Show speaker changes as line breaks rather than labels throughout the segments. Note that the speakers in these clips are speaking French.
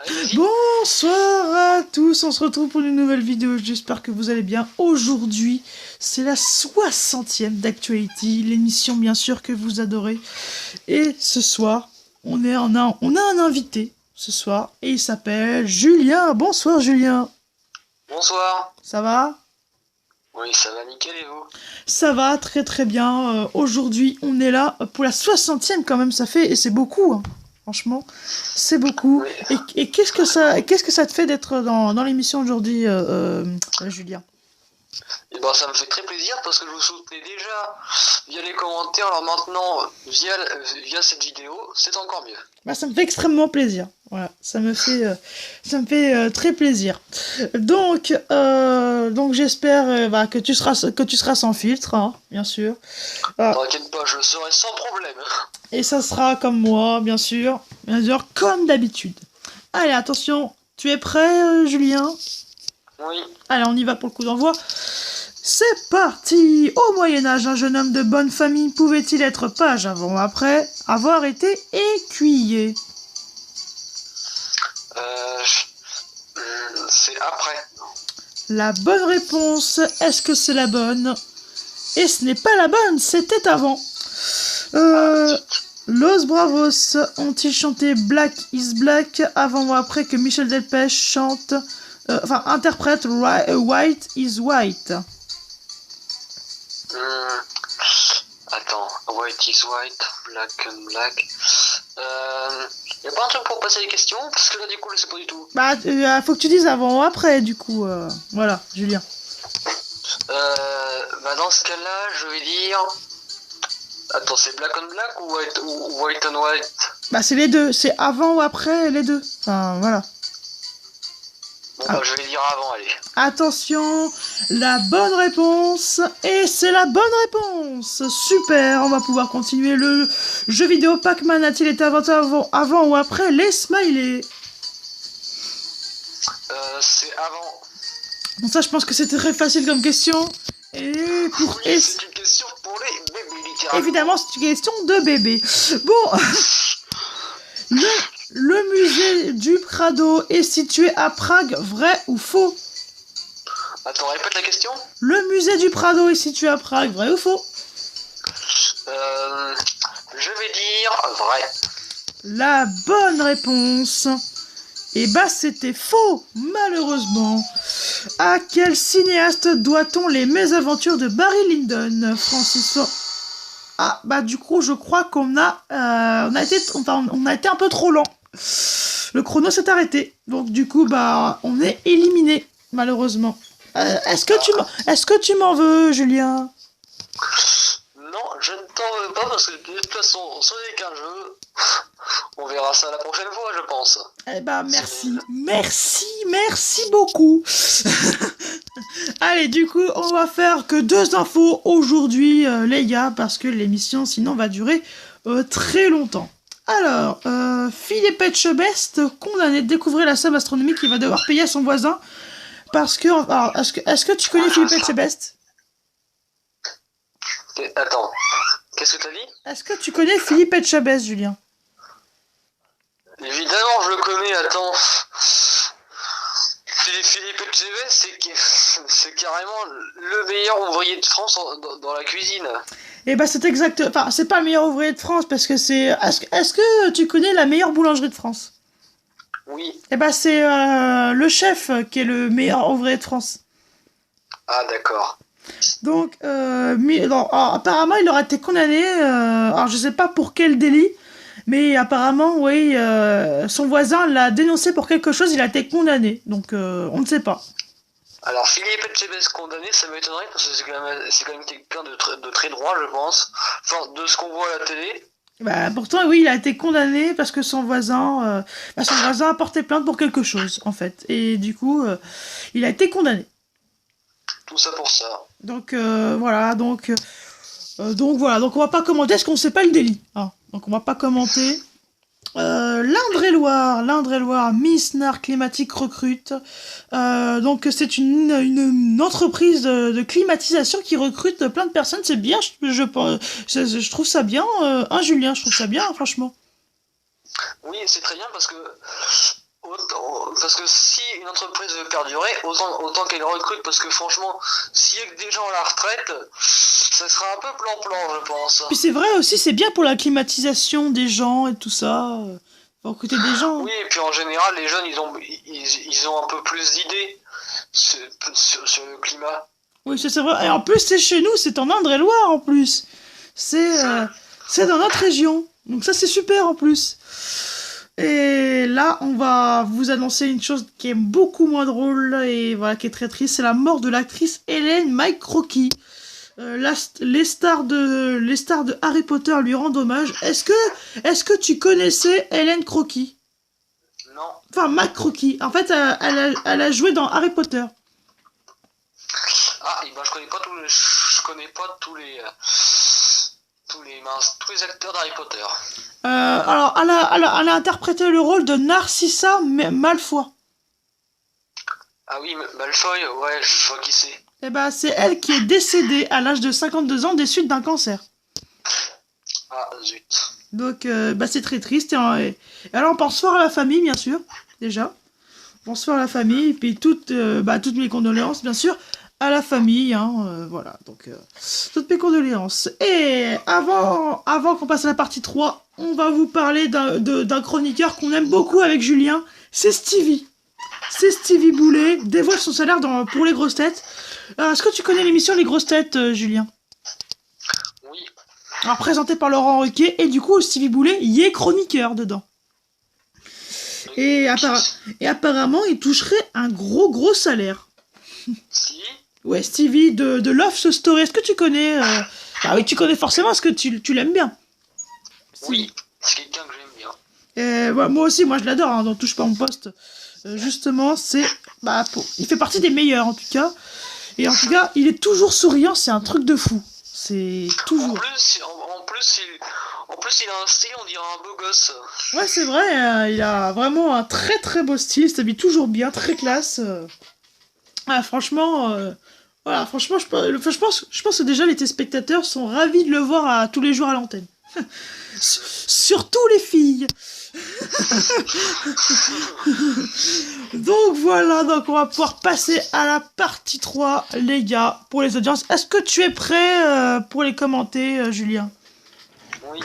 Allez, vas-y.
Bonsoir à tous, on se retrouve pour une nouvelle vidéo, j'espère que vous allez bien. Aujourd'hui, c'est la 60e d'Actuality, l'émission bien sûr que vous adorez. Et ce soir, on a un invité ce soir, et il s'appelle Julien. Bonsoir Julien,
Bonsoir.
ça va?
Oui, ça va nickel et vous?
Ça va très très bien. Aujourd'hui, on est là pour la 60e quand même, ça fait, et c'est beaucoup, hein. Franchement, c'est beaucoup.
Oui.
Et qu'est-ce que ça te fait d'être dans l'émission aujourd'hui, Julien?
Et ben ça me fait très plaisir parce que je vous soutenais déjà via les commentaires. Alors maintenant, via cette vidéo, c'est encore mieux.
Bah, ça me fait extrêmement plaisir. Voilà, ça me fait très plaisir. Donc j'espère bah, que tu seras sans filtre, hein, bien sûr. Ah,
T'inquiète pas, je le serai sans problème.
et ça sera comme moi, bien sûr, comme d'habitude. Allez, attention, tu es prêt, Julien?
Oui.
Allez, on y va pour le coup d'envoi. C'est parti! Au Moyen-Âge, un jeune homme de bonne famille pouvait-il être page avant ou après avoir été écuyer?
Euh, c'est après.
La bonne réponse, est-ce que c'est la bonne? Et ce n'est pas la bonne, c'était avant. Euh, Los Bravos ont-ils chanté Black is Black avant ou après que Michel Delpech chante, interprète White is White?
Attends, white is white, black and black. Y a pas un truc pour passer les questions? Parce que là, du coup, je sais pas du tout.
Bah, faut que tu dises avant ou après, du coup. Voilà, Julien.
Bah dans ce cas-là, je vais dire. Attends, c'est black on black ou white on white?
Bah, c'est les deux. C'est avant ou après, les deux. Enfin, voilà.
Bon,
Ah.
bah, je vais dire avant, allez.
Attention, la bonne réponse. Et c'est la bonne réponse. Super, on va pouvoir continuer le jeu vidéo. Pac-Man a-t-il été inventé avant ou après les smileys?
C'est avant.
Bon, ça, je pense que c'était très facile comme question.
Oui, c'est une question pour les bébés, littéralement.
Évidemment, c'est une question de bébé. Bon, le musée du Prado est situé à Prague, vrai ou faux?
Attends, répète la question.
Le musée du Prado est situé à Prague, vrai ou faux?
Je vais dire vrai.
La bonne réponse. Et bah, c'était faux, malheureusement. À quel cinéaste doit-on les mésaventures de Barry Lyndon, Francis Ford? Ah, bah du coup, je crois qu'on on a été un peu trop lent. Le chrono s'est arrêté. Donc du coup, bah, on est éliminé, malheureusement. Est-ce que tu m'en veux, Julien?
Non, je ne t'en veux pas parce que de toute façon, ce n'est qu'un jeu. On verra ça la prochaine fois, je pense.
Eh bah, merci beaucoup. Allez, du coup, on va faire que 2 infos aujourd'hui, les gars, parce que l'émission, sinon, va durer très longtemps. Alors, Philippe Etchebest, condamné de découvrir la somme astronomique qu'il va devoir payer à son voisin, parce que... Alors, est-ce que tu connais Philippe Etchebest?
Attends, qu'est-ce que t'as dit?
Est-ce que tu connais Philippe Etchebest, Julien?
Évidemment, je le connais, attends. Philippe Etchebest, c'est carrément le meilleur ouvrier de France dans la cuisine.
Eh ben, c'est exact. Enfin, c'est pas le meilleur ouvrier de France parce que c'est. Est-ce que tu connais la meilleure boulangerie de France?
Oui.
Eh ben, c'est le chef qui est le meilleur ouvrier de France.
Ah, d'accord.
Donc, alors, apparemment, il aurait été condamné. Alors, je sais pas pour quel délit, mais apparemment, oui, son voisin l'a dénoncé pour quelque chose. Il a été condamné. Donc, on ne sait pas.
Alors, Philippe Etchebest condamné, ça m'étonnerait parce que c'est quand même quelqu'un de très droit, je pense. Enfin, de ce qu'on voit à la télé.
Bah, pourtant, oui, il a été condamné parce que son voisin a porté plainte pour quelque chose, en fait. Et du coup, il a été condamné.
Tout ça pour ça.
Donc, voilà. Donc, on va pas commenter parce qu'on sait pas le délit. Hein. Donc, on va pas commenter. L'Indre-et-Loire, Miss Nard Climatique recrute. Donc c'est une entreprise de climatisation qui recrute plein de personnes. C'est bien, je trouve ça bien. Julien, je trouve ça bien, franchement.
Oui, c'est très bien parce que parce que si une entreprise veut perdurer, autant qu'elle recrute, parce que franchement, s'il y a que des gens à la retraite, ça sera un peu plan-plan, je pense.
Puis c'est vrai aussi, c'est bien pour la climatisation des gens et tout ça. Faut recruter des gens.
Oui, et puis en général, les jeunes, ils ont un peu plus d'idées sur le climat.
Oui, c'est vrai. Et en plus, c'est chez nous, c'est en Indre-et-Loire en plus. C'est dans notre région. Donc ça, c'est super en plus. Et là, on va vous annoncer une chose qui est beaucoup moins drôle et voilà, qui est très triste. C'est la mort de l'actrice Hélène Mike Crocky. Les stars de Harry Potter lui rendent hommage. Est-ce que tu connaissais Hélène Crocky?
Non.
Enfin, Mike Crocky. En fait, elle a joué dans Harry Potter.
Ah, et ben je connais pas tous les acteurs d'Harry Potter.
Alors, elle a interprété le rôle de Narcissa Malfoy.
Ah oui, Malfoy, ouais, je vois qui c'est.
Eh ben, c'est elle qui est décédée à l'âge de 52 ans des suites d'un cancer.
Ah, zut.
Donc, c'est très triste. Et alors, on pense fort à la famille, bien sûr, déjà. On pense fort à la famille, et puis toutes mes condoléances, bien sûr, à la famille, hein, voilà. Donc, toutes mes condoléances. Et avant qu'on passe à la partie 3, on va vous parler d'un chroniqueur qu'on aime beaucoup avec Julien, c'est Stevie. C'est Stevie Boulet, dévoile son salaire pour les grosses têtes. Est-ce que tu connais l'émission Les Grosses Têtes, Julien?
Oui.
Alors, présenté par Laurent Ruquier, et du coup, Stevie Boulet y est chroniqueur dedans. Et apparemment, il toucherait un gros salaire.
Si.
Ouais, Stevie de Love Story. Est-ce que tu connais Ah oui, tu connais forcément, parce que tu l'aimes bien.
Oui, c'est quelqu'un que j'aime bien.
Ouais, moi aussi, je l'adore, hein, dans Touche pas mon poste. Justement, il fait partie des meilleurs, en tout cas. Et en tout cas, il est toujours souriant, c'est un truc de fou. C'est toujours.
En plus, il a un style, on dirait un beau gosse.
Ouais, c'est vrai, il a vraiment un très très beau style, il s'habille toujours bien, très classe. Franchement, voilà, franchement, je pense que déjà les téléspectateurs sont ravis de le voir tous les jours à l'antenne. Surtout les filles. Donc voilà, donc on va pouvoir passer à la partie 3, les gars, pour les audiences. Est-ce que tu es prêt pour les commenter, Julien?
Oui.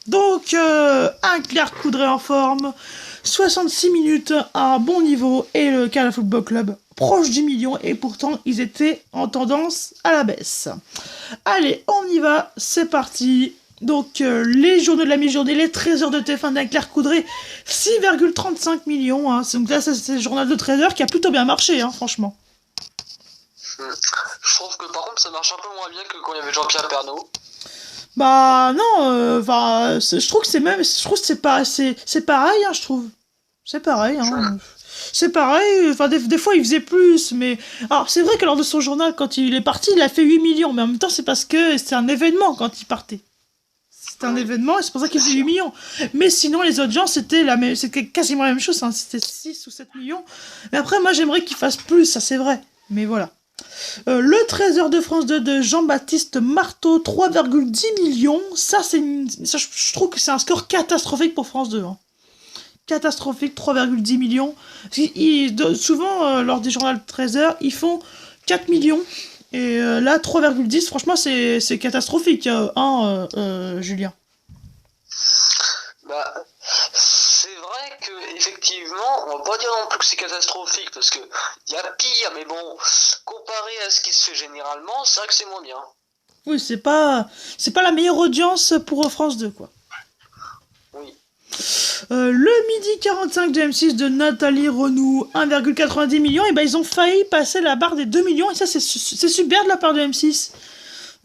Donc, un Claire Coudray en forme, 66 minutes à un bon niveau, et le Canal Football Club proche du million, et pourtant ils étaient en tendance à la baisse. Allez, on y va, c'est parti. Donc, les journaux de la mi-journée, les 13 heures de TF1 d'un Claire Coudray, 6,35 millions. Hein. Donc là, c'est le journal de 13 heures qui a plutôt bien marché, hein, franchement.
Je trouve que par contre, ça marche un peu moins bien que quand il y avait Jean-Pierre Pernaut.
Bah non, je trouve que c'est pareil, hein, je trouve. C'est pareil, hein. C'est pareil, enfin des fois il faisait plus, mais... Alors c'est vrai que lors de son journal, quand il est parti, il a fait 8 millions, mais en même temps c'est parce que c'est un événement quand il partait. C'était un événement et c'est pour ça qu'il faisait 8 millions. Mais sinon les audiences c'était quasiment la même chose, hein. C'était 6 ou 7 millions. Mais après moi j'aimerais qu'il fasse plus, ça c'est vrai. Mais voilà. Le 13h de France 2 de Jean-Baptiste Marteau, 3,10 millions. Ça, je trouve que c'est un score catastrophique pour France 2. Hein. Catastrophique, 3,10 millions. Souvent, lors des journaux de 13h, ils font 4 millions. Et là, 3,10, franchement, c'est catastrophique, Julien.
Bah, c'est vrai que effectivement, on va pas dire non plus que c'est catastrophique parce que il y a pire, mais bon, comparé à ce qui se fait généralement, c'est vrai que c'est moins bien.
Oui, c'est pas la meilleure audience pour France 2, quoi.
Oui.
Le midi 45 de M6 de Nathalie Renou, 1,90 millions, et ben ils ont failli passer la barre des 2 millions, et ça c'est super de la part de M6.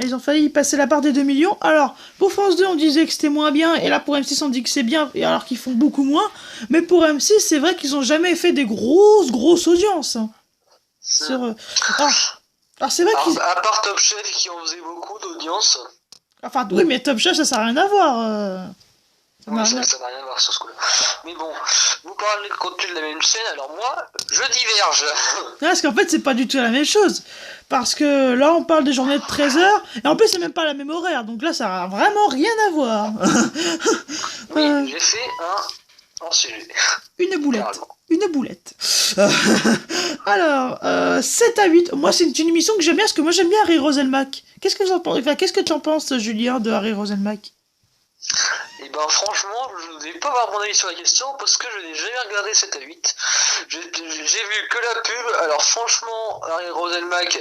Ils ont failli passer la barre des 2 millions. Alors, pour France 2, on disait que c'était moins bien, et là pour M6, on dit que c'est bien, et alors qu'ils font beaucoup moins. Mais pour M6, c'est vrai qu'ils ont jamais fait des grosses audiences. Alors c'est vrai qu'ils...
À part Top Chef qui en faisait beaucoup d'audience.
Enfin, oui, mais Top Chef, ça n'a rien à voir.
Ça n'a rien à voir sur ce coup-là. Mais bon, vous parlez de contenu de la même chaîne, alors moi, je diverge.
Parce qu'en fait, c'est pas du tout la même chose. Parce que là, on parle des journées de 13 heures, et en plus, c'est même pas la même horaire. Donc là, ça n'a vraiment rien à voir.
Oui, j'ai fait un sujet.
Une boulette. une boulette. Euh, Alors, 7 à 8. Moi, c'est une émission que j'aime bien, parce que moi, j'aime bien Harry Roselmack. Qu'est-ce que qu'est-ce que tu en penses, Julien, de Harry Roselmack?
Et ben franchement, je ne vais pas avoir mon avis sur la question parce que je n'ai jamais regardé 7 à 8. J'ai vu que la pub, alors franchement, Harry Roselmack,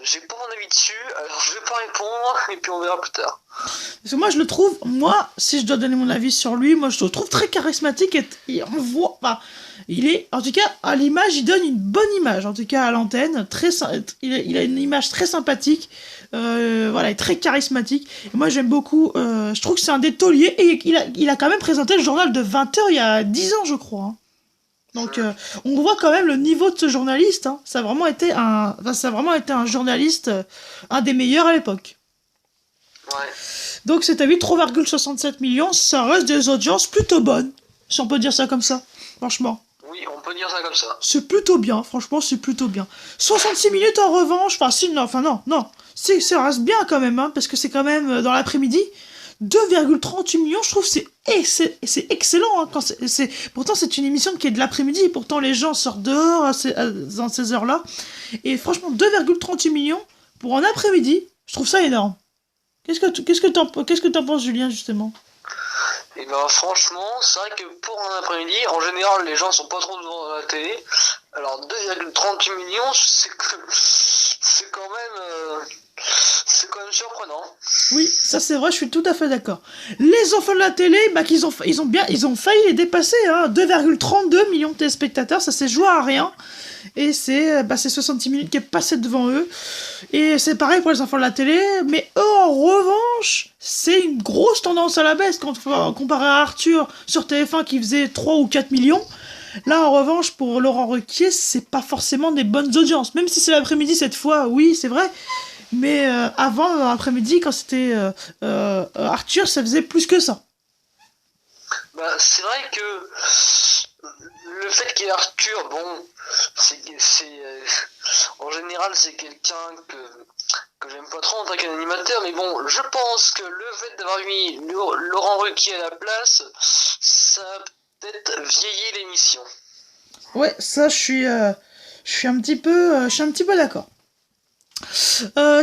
j'ai pas mon avis dessus, alors je vais pas répondre et puis on verra plus tard.
Parce que moi, je le trouve, moi, si je dois donner mon avis sur lui, moi, je le trouve très charismatique et on voit, enfin, il est, en tout cas, à l'image, il donne une bonne image, en tout cas, à l'antenne, il a une image très sympathique, voilà, et très charismatique. Et moi, j'aime beaucoup, je trouve que c'est un des tauliers, et il a quand même présenté le journal de 20 heures il y a 10 ans, je crois. Hein. Donc, on voit quand même le niveau de ce journaliste, hein. Ça a vraiment été un journaliste, un des meilleurs à l'époque.
Ouais.
Donc c'est à 8,67 millions, ça reste des audiences plutôt bonnes, si on peut dire ça comme ça, franchement.
Oui, on peut dire ça comme ça.
C'est plutôt bien, franchement, c'est plutôt bien. 66 minutes en revanche, non, ça reste bien quand même, hein, parce que c'est quand même dans l'après-midi. 2,38 millions, je trouve c'est excellent. Hein, pourtant, c'est une émission qui est de l'après-midi, pourtant les gens sortent dehors dans ces heures-là. Et franchement, 2,38 millions pour un après-midi, je trouve ça énorme. Qu'est-ce que t'en penses, Julien, justement?
Et ben franchement, c'est vrai que pour un après-midi, en général, les gens sont pas trop devant la télé. Alors 2,38 millions, c'est quand même surprenant.
Oui, ça c'est vrai, je suis tout à fait d'accord. Les enfants de la télé, bah ils ont failli les dépasser, hein. 2,32 millions de téléspectateurs, ça s'est joué à rien. Et c'est 66 minutes qui est passé devant eux. Et c'est pareil pour les enfants de la télé, mais eux en revanche, c'est une grosse tendance à la baisse comparé à Arthur sur TF1 qui faisait 3 ou 4 millions. Là en revanche, pour Laurent Ruquier, c'est pas forcément des bonnes audiences. Même si c'est l'après-midi cette fois, oui, c'est vrai. Mais avant, l'après-midi, quand c'était Arthur, ça faisait plus que ça.
Bah, c'est vrai que le fait qu'il y ait Arthur, bon, en général, c'est quelqu'un que j'aime pas trop en tant qu'animateur, mais bon, je pense que le fait d'avoir mis Laurent Ruquier à la place, ça a peut-être vieilli l'émission.
Ouais, ça, je suis un petit peu d'accord.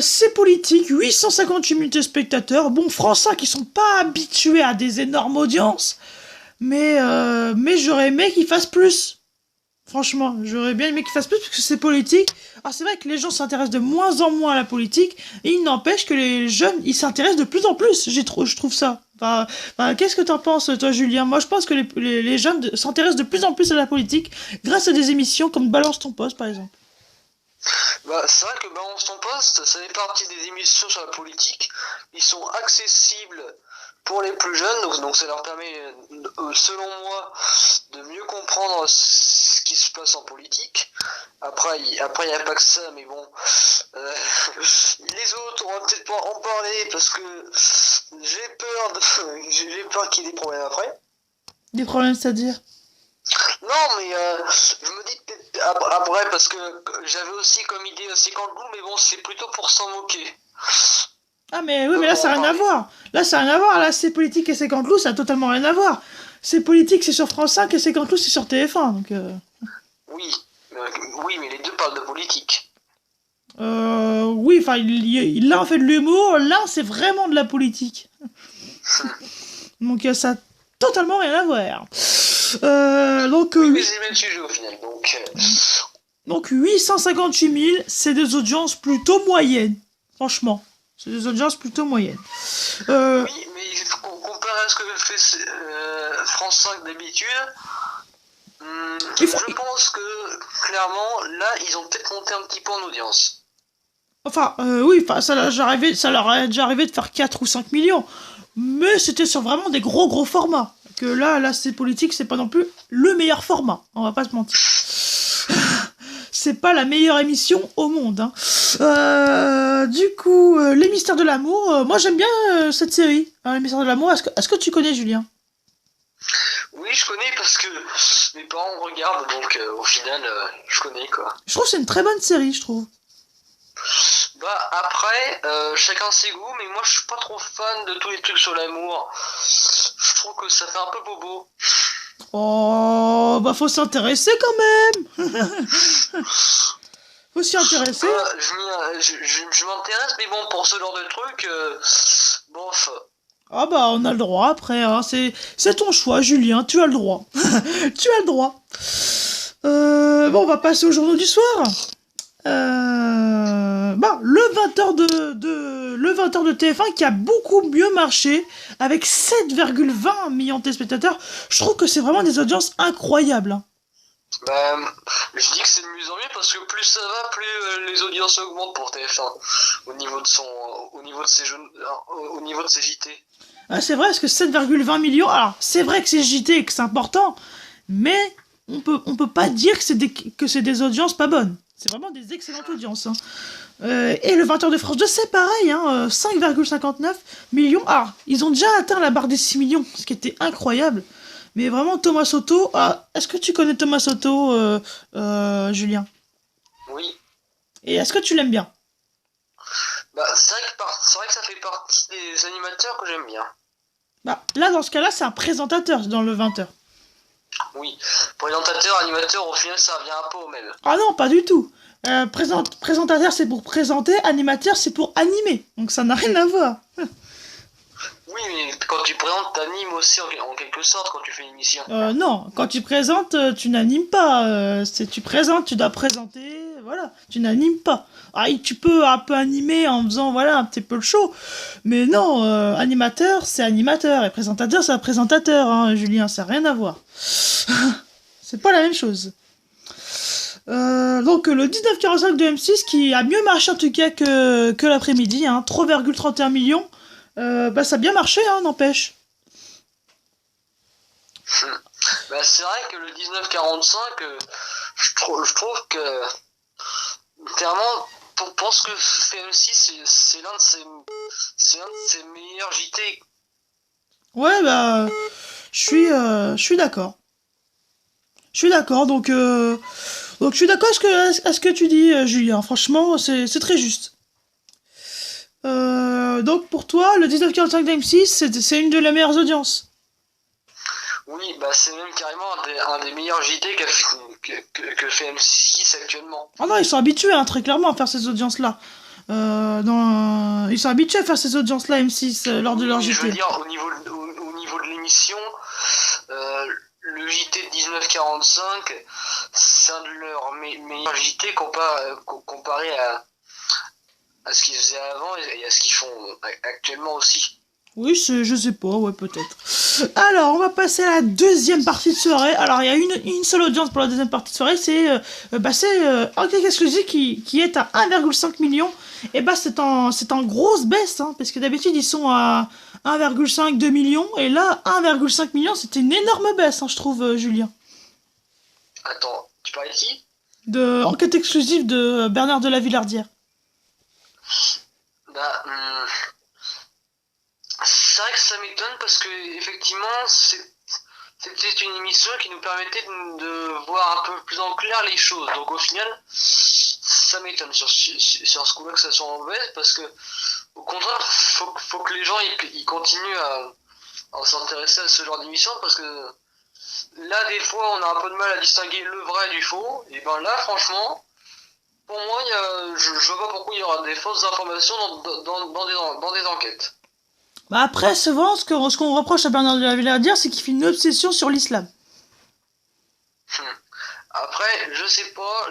C'est politique, 858 000 téléspectateurs. Bon, France 5, ils sont pas habitués à des énormes audiences, mais j'aurais aimé qu'ils fassent plus. Franchement, j'aurais bien aimé qu'ils fassent plus parce que c'est politique. Alors c'est vrai que les gens s'intéressent de moins en moins à la politique, et il n'empêche que les jeunes, ils s'intéressent de plus en plus. Je trouve ça. Qu'est-ce que t'en penses, toi, Julien? Moi, je pense que les jeunes s'intéressent de plus en plus à la politique grâce à des émissions comme Balance ton poste, par exemple.
Bah, c'est vrai que Balance ton poste, ça fait partie des émissions sur la politique. Ils sont accessibles pour les plus jeunes, donc ça leur permet, selon moi, de mieux comprendre ce qui se passe en politique. Après, il n'y a pas que ça, mais bon, les autres, on va peut-être pas en parler parce que j'ai peur qu'il y ait des problèmes après.
Des problèmes, c'est-à-dire?
Non, mais je me dis peut-être après parce que j'avais aussi comme idée 50 loups, mais bon, c'est plutôt pour s'en moquer.
Ah mais oui, mais là ça n'a rien à voir. Là ça n'a rien à voir. Là c'est politique et 50 loups, ça a totalement rien à voir. C'est politique, c'est sur France 5 et 50 loups, c'est sur TF1. Donc
Oui, mais les deux parlent de politique.
oui, enfin là on fait de l'humour, là c'est vraiment de la politique. Donc ça a totalement rien à voir. Donc
oui, mais c'est le même sujet au final.
Donc 858 000, c'est des audiences plutôt moyennes, franchement. C'est des audiences plutôt moyennes.
Oui, mais comparé à ce que fait France 5 d'habitude, je pense que clairement, là, ils ont peut-être monté un petit peu en audience.
Enfin, oui, ça leur est déjà arrivé de faire 4 ou 5 millions. Mais c'était sur vraiment des gros formats. Que là, c'est politique, c'est pas non plus le meilleur format. On va pas se mentir. C'est pas la meilleure émission au monde. Hein. Du coup, Les Mystères de l'amour, moi j'aime bien cette série. Hein, Les Mystères de l'amour, est-ce que tu connais, Julien?
Oui, je connais parce que mes parents regardent, donc au final, je connais quoi.
Je trouve que c'est une très bonne série, je trouve.
Bah après, chacun ses goûts, mais moi je suis pas trop fan de tous les trucs sur l'amour. Je trouve que ça fait un peu bobo.
Oh, bah faut s'intéresser quand même. Faut s'y intéresser.
Je m'intéresse, mais bon, pour ce genre de truc, bof.
Ah bah on a le droit après, hein. C'est ton choix Julien, tu as le droit. Tu as le droit. Bon, on va passer au journaux du soir. Bah, le 20h de TF1 qui a beaucoup mieux marché avec 7,20 millions de téléspectateurs. Je trouve que c'est vraiment des audiences incroyables, hein.
Bah, je dis que c'est de mieux en mieux parce que plus ça va, plus les audiences augmentent pour TF1 au niveau de au niveau de ses JT.
Ah, c'est vrai, parce que 7,20 millions, alors c'est vrai que c'est JT et que c'est important, mais on peut pas dire que c'est des audiences pas bonnes. C'est vraiment des excellentes audiences, hein. Et le 20h de France 2, c'est pareil, hein, 5,59 millions. Alors, ils ont déjà atteint la barre des 6 millions, ce qui était incroyable. Mais vraiment, Thomas Soto, est-ce que tu connais Thomas Soto, Julien?
Oui.
Et est-ce que tu l'aimes bien?
Bah, c'est vrai que ça fait partie des animateurs que j'aime bien.
Bah, là, dans ce cas-là, c'est un présentateur dans le 20h.
Oui, présentateur, animateur, au final, ça revient un peu au même.
Ah non, pas du tout. Présentateur, c'est pour présenter, animateur, c'est pour animer. Donc ça n'a rien à voir.
Oui, mais quand tu présentes, t'animes aussi en quelque sorte quand tu fais une émission.
Non, quand tu présentes, tu n'animes pas. Tu présentes, tu dois présenter, voilà. Tu n'animes pas. Ah, tu peux un peu animer en faisant, voilà, un petit peu le show. Mais non, animateur, c'est animateur. Et présentateur, c'est un présentateur, hein, Julien, ça n'a rien à voir. C'est pas la même chose. Donc le 1945 de M6 qui a mieux marché en tout cas que l'après-midi, hein, 3,31 millions. Bah ça a bien marché, hein, n'empêche.
Bah c'est vrai que le 1945, je trouve que clairement, pour pense que M6 c'est l'un de ses meilleurs JT.
Ouais, bah je suis d'accord. Je suis d'accord, donc je suis d'accord à ce que tu dis, Julien. Franchement, c'est très juste. Donc pour toi, le 1945 d'M6, c'est une de les meilleures audiences.
Oui, bah c'est même carrément un des meilleurs JT que fait M6 actuellement.
Ah non, ils sont habitués, hein, très clairement, à faire ces audiences-là. Ils sont habitués à faire ces audiences-là, M6, lors de leur
Je veux
JT.
dire, au niveau de l'émission, le JT de 1945, c'est un de leurs meilleurs JT comparé à ce qu'ils faisaient avant et à ce qu'ils font actuellement aussi.
Oui, je sais pas, ouais, peut-être. Alors, on va passer à la deuxième partie de soirée. Alors, il y a une seule audience pour la deuxième partie de soirée, c'est Enquête exclusive qui est à 1,5 million. Et bah, c'est en grosse baisse, hein, parce que d'habitude, ils sont à 1,5-2 millions. Et là, 1,5 million, c'était une énorme baisse, hein, je trouve, Julien.
Attends, tu parlais de qui?
De Enquête exclusive de Bernard de la Villardière.
Bah, c'est vrai que ça m'étonne parce que effectivement c'était une émission qui nous permettait de voir un peu plus en clair les choses. Donc au final, ça m'étonne sur ce coup-là que ça soit en baisse parce que au contraire, faut que les gens ils continuent à s'intéresser à ce genre d'émission parce que là des fois on a un peu de mal à distinguer le vrai du faux. Et ben là franchement, pour moi je vois pas pourquoi il y aura des fausses informations dans des enquêtes.
Bah après, souvent, ce qu'on reproche à Bernard de la Villardière, c'est qu'il fait une obsession sur l'islam.
Après, je sais pas,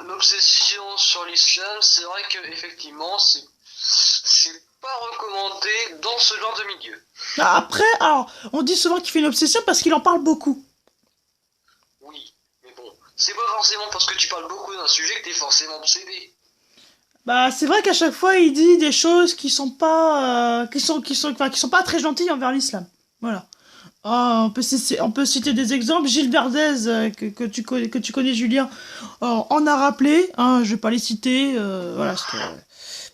l'obsession sur l'islam, c'est vrai que effectivement, c'est pas recommandé dans ce genre de milieu.
Après, alors, on dit souvent qu'il fait une obsession parce qu'il en parle beaucoup.
Oui, mais bon, c'est pas forcément parce que tu parles beaucoup d'un sujet que t'es forcément obsédé.
Bah, c'est vrai qu'à chaque fois, il dit des choses qui sont pas, qui sont pas très gentilles envers l'islam. Voilà. Ah, on peut citer des exemples. Gilles Verdez, que tu connais, Julien, en a rappelé. Hein, je vais pas les citer. Voilà.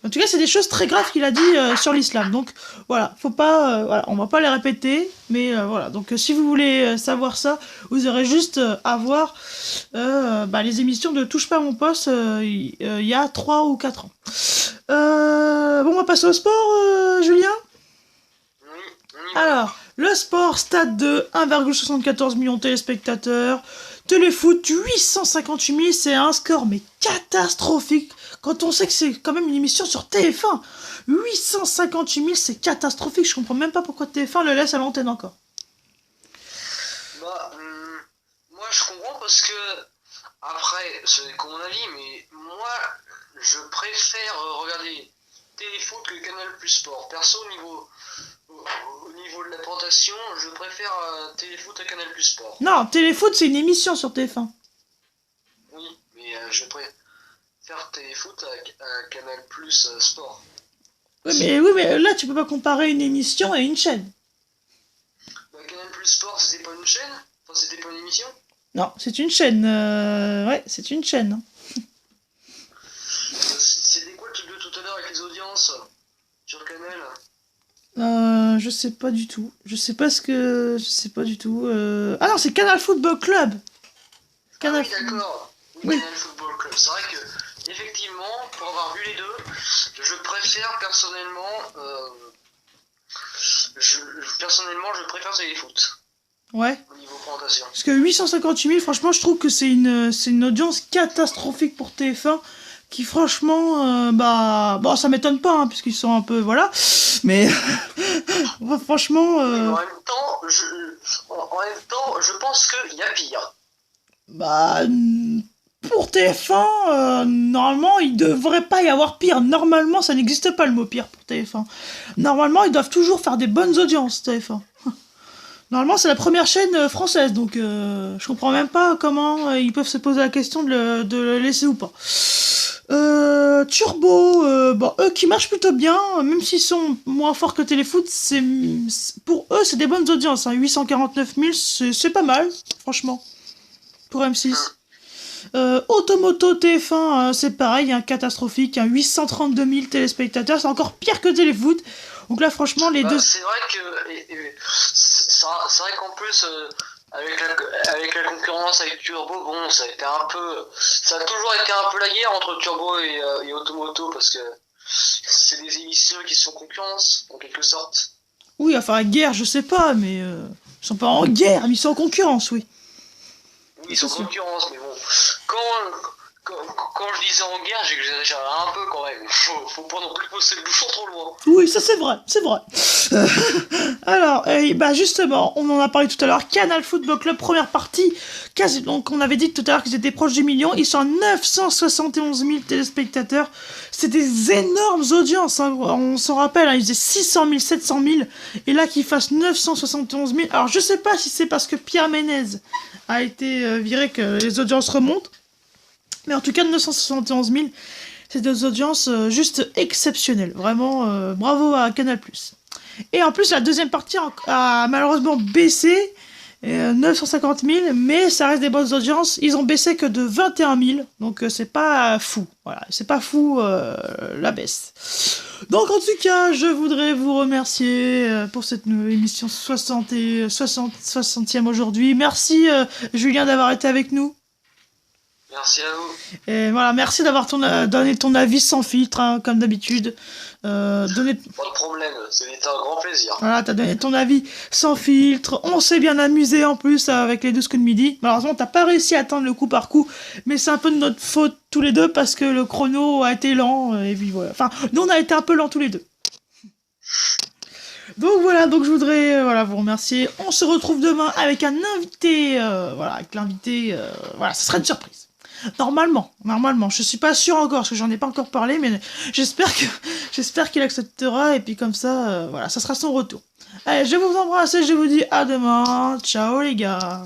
En tout cas, c'est des choses très graves qu'il a dit sur l'islam. Donc, voilà, faut pas, voilà, on va pas les répéter, mais voilà. Donc, si vous voulez savoir ça, vous aurez juste à voir les émissions de Touche pas à mon poste il y a 3 ou 4 ans. Bon, on va passer au sport, Julien.
Oui, on y
Alors, le sport, Stade 2, 1,74 million de téléspectateurs. Téléfoot, 858 000, c'est un score mais catastrophique. Quand on sait que c'est quand même une émission sur TF1. 858 000, c'est catastrophique. Je comprends même pas pourquoi TF1 le laisse à l'antenne encore.
Bah, moi je comprends parce que, après, c'est comme mon avis, mais moi je préfère regarder Téléfoot que Canal Plus Sport. Perso, au niveau de la présentation, je préfère Téléfoot à Canal Plus Sport.
Non, Téléfoot, c'est une émission sur TF1.
Oui, mais je préfère Téléfoot à Canal Plus Sport.
Oui, mais là, tu peux pas comparer une émission et une chaîne.
Bah, Canal Plus Sport, c'était pas une chaîne? Enfin, c'était pas une émission?
Non, c'est une chaîne. Ouais, c'est une chaîne. Hein.
C'était quoi le truc de tout à l'heure avec les audiences sur Canal?
Je sais pas du tout. Je sais pas du tout. Ah non, c'est Canal Football Club.
Ah oui, d'accord.
Oui.
Canal Football Club. C'est vrai que, effectivement, pour avoir vu les deux, je préfère personnellement, je préfère Téléfoot.
Ouais.
Au niveau présentation.
Parce que 858 000, franchement, je trouve que c'est une audience catastrophique pour TF1. Qui franchement, bon, ça m'étonne pas, hein, puisqu'ils sont un peu, voilà. Mais franchement.
En même temps, je pense qu'il y a pire.
Bah, pour TF1, normalement, il devrait pas y avoir pire. Normalement, ça n'existe pas le mot pire pour TF1. Normalement, ils doivent toujours faire des bonnes audiences, TF1. Normalement, c'est la première chaîne française, donc je comprends même pas comment ils peuvent se poser la question de le laisser ou pas. Turbo, eux qui marchent plutôt bien, même s'ils sont moins forts que Téléfoot, pour eux c'est des bonnes audiences. Hein. 849 000, c'est pas mal, franchement, pour M6. Automoto TF1, c'est pareil, catastrophique, 832 000 téléspectateurs, c'est encore pire que Téléfoot. Donc là, franchement, les deux.
C'est vrai que c'est vrai qu'en plus. Avec la concurrence avec Turbo, bon, ça a toujours été un peu la guerre entre Turbo et Automoto parce que c'est des émissions qui sont en concurrence, en quelque sorte.
Oui, enfin, guerre, je sais pas, mais ils sont pas en guerre, mais ils sont en concurrence, oui.
Oui, ils sont en concurrence, mais bon, quand je disais en guerre, j'exagérais un peu quand même. Faut pas non plus pousser le bouchon trop loin.
Oui, ça c'est vrai, c'est vrai. Alors, justement, on en a parlé tout à l'heure, Canal Football Club, première partie, donc on avait dit tout à l'heure qu'ils étaient proches du million, ils sont à 971 000 téléspectateurs, c'est des énormes audiences, hein. On s'en rappelle, hein, ils faisaient 600 000, 700 000, et là qu'ils fassent 971 000, alors je sais pas si c'est parce que Pierre Ménez a été viré que les audiences remontent, mais en tout cas, 971 000, c'est des audiences juste exceptionnelles. Vraiment, bravo à Canal+. Et en plus, la deuxième partie a malheureusement baissé, 950 000, mais ça reste des bonnes audiences. Ils ont baissé que de 21 000, donc c'est pas fou. Voilà, c'est pas fou la baisse. Donc en tout cas, je voudrais vous remercier pour cette émission 60e aujourd'hui. Merci Julien d'avoir été avec nous.
Merci à vous.
Et voilà, merci d'avoir donné ton avis sans filtre, hein, comme d'habitude.
Pas de problème, c'était un grand plaisir.
Voilà, t'as donné ton avis sans filtre. On s'est bien amusé en plus avec les 12 coups de midi. Malheureusement, t'as pas réussi à atteindre le coup par coup, mais c'est un peu de notre faute tous les deux parce que le chrono a été lent. Et puis voilà. Enfin, nous on a été un peu lents tous les deux. Donc voilà, donc je voudrais vous remercier. On se retrouve demain avec un invité. Avec l'invité, ce sera une surprise. Normalement, je suis pas sûr encore parce que j'en ai pas encore parlé, mais j'espère qu'il acceptera et puis comme ça, ça sera son retour. Allez, je vous embrasse et je vous dis à demain. Ciao les gars.